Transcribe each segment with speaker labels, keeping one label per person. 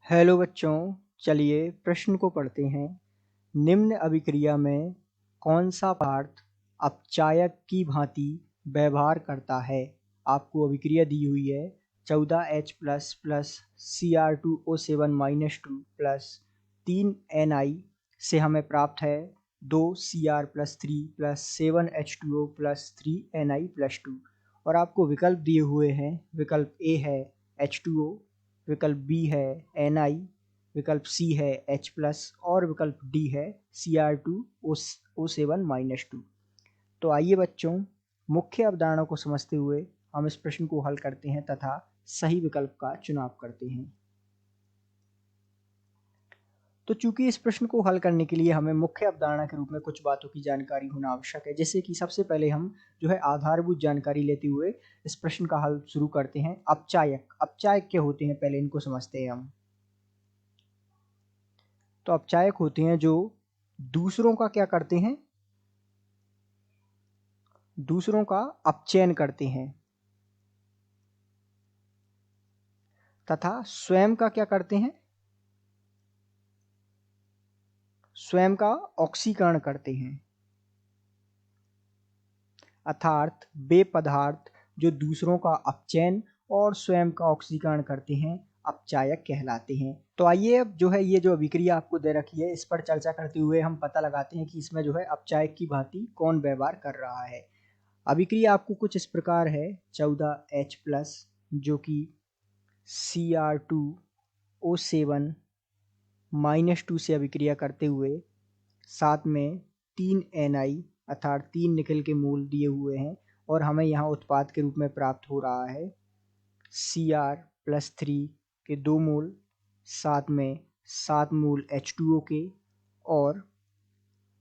Speaker 1: Hello बच्चों, चलिए प्रश्न को पढ़ते हैं। निम्न अभिक्रिया में कौन सा पदार्थ अपचायक की भांति व्यवहार करता है। आपको अभिक्रिया दी हुई है 14H plus Cr2O7 plus 3Ni से हमें प्राप्त है 2Cr+3 plus 7H2O plus 3Ni+2 और आपको विकल्प दिए हुए हैं। विकल्प ए है H2O, विकल्प बी है Ni, विकल्प सी है H+ और विकल्प डी है Cr2O7-2। तो आइए बच्चों, मुख्य अवधारणा को समझते हुए हम इस प्रश्न को हल करते हैं तथा सही विकल्प का चुनाव करते हैं। तो चूंकि इस प्रश्न को हल करने के लिए हमें मुख्य अवधारणा के रूप में कुछ बातों की जानकारी होना आवश्यक है, जैसे कि सबसे पहले हम आधारभूत जानकारी लेते हुए इस प्रश्न का हल शुरू करते हैं। अपचायक क्या होते हैं, पहले इनको समझते हैं हम। तो अपचायक होते हैं जो दूसरों का क्या करते हैं, दूसरों का अपचयन करते हैं तथा स्वयं का क्या करते हैं, स्वयं का ऑक्सीकरण करते हैं। अर्थात वे पदार्थ जो दूसरों का अपचयन और स्वयं का ऑक्सीकरण करते हैं अपचायक कहलाते हैं। तो आइए अब ये जो अभिक्रिया आपको दे रखी है इस पर चर्चा करते हुए हम पता लगाते हैं कि इसमें अपचायक की भांति कौन व्यवहार कर रहा है। अभिक्रिया आपको कुछ इस प्रकार है। 14H+ जो कि Cr2O7-2 से अभिक्रिया करते हुए साथ में 3Ni अर्थात 3 निकल के मूल दिए हुए हैं और हमें यहाँ उत्पाद के रूप में प्राप्त हो रहा है Cr+3 के 2 मूल, साथ में 7 मूल H2O के और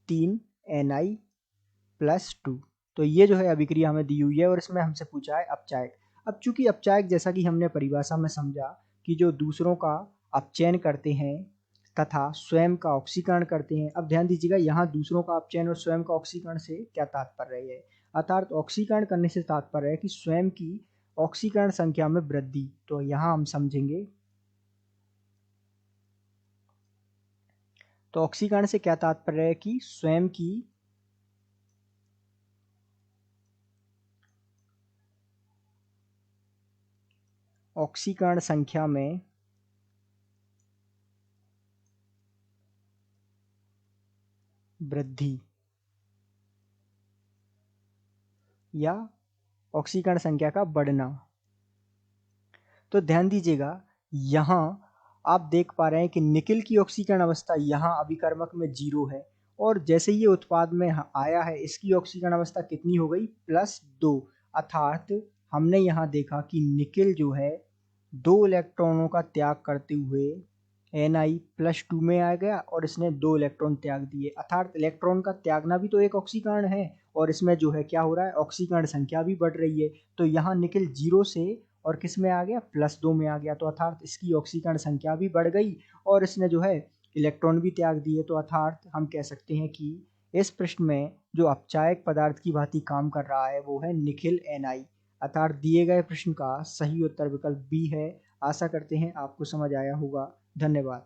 Speaker 1: 3Ni+2। तो ये अभिक्रिया हमें दी हुई है और इसमें हमसे पूछा है अपचायक। अब चूंकि अपचायक जैसा कि हमने परिभाषा में समझा कि जो दूसरों का अपचयन करते हैं तथा स्वयं का ऑक्सीकरण करते हैं। अब ध्यान दीजिएगा, यहाँ दूसरों का अपचयन और स्वयं का ऑक्सीकरण से क्या तात्पर्य है। अर्थात ऑक्सीकरण करने से तात्पर्य है कि स्वयं की ऑक्सीकरण संख्या में वृद्धि। तो यहाँ हम समझेंगे, तो ऑक्सीकरण से क्या तात्पर्य है कि स्वयं की ऑक्सीकरण संख्या में वृद्धि या ऑक्सीकरण संख्या का बढ़ना। तो ध्यान दीजिएगा, यहाँ आप देख पा रहे हैं कि निकिल की ऑक्सीकरण अवस्था यहाँ अभिकर्मक में 0 है और जैसे ये उत्पाद में आया है इसकी ऑक्सीकरण अवस्था कितनी हो गई, +2। अर्थात हमने यहाँ देखा कि निकिल 2 इलेक्ट्रॉनों का त्याग करते हुए Ni+2 में आ गया और इसने 2 इलेक्ट्रॉन त्याग दिए। अर्थात इलेक्ट्रॉन का त्यागना भी तो एक ऑक्सीकरण है और इसमें क्या हो रहा है, ऑक्सीकरण संख्या भी बढ़ रही है। तो यहाँ निकिल 0 से और किस में आ गया, +2 में आ गया। तो अर्थात इसकी ऑक्सीकरण संख्या भी बढ़ गई और इसने इलेक्ट्रॉन भी त्याग दिए। तो अर्थात हम कह सकते हैं कि इस प्रश्न में जो अपचायक पदार्थ की भांति काम कर रहा है वो है निकिल Ni। अर्थात दिए गए प्रश्न का सही उत्तर विकल्प बी है। आशा करते हैं आपको समझ आया होगा। धन्यवाद।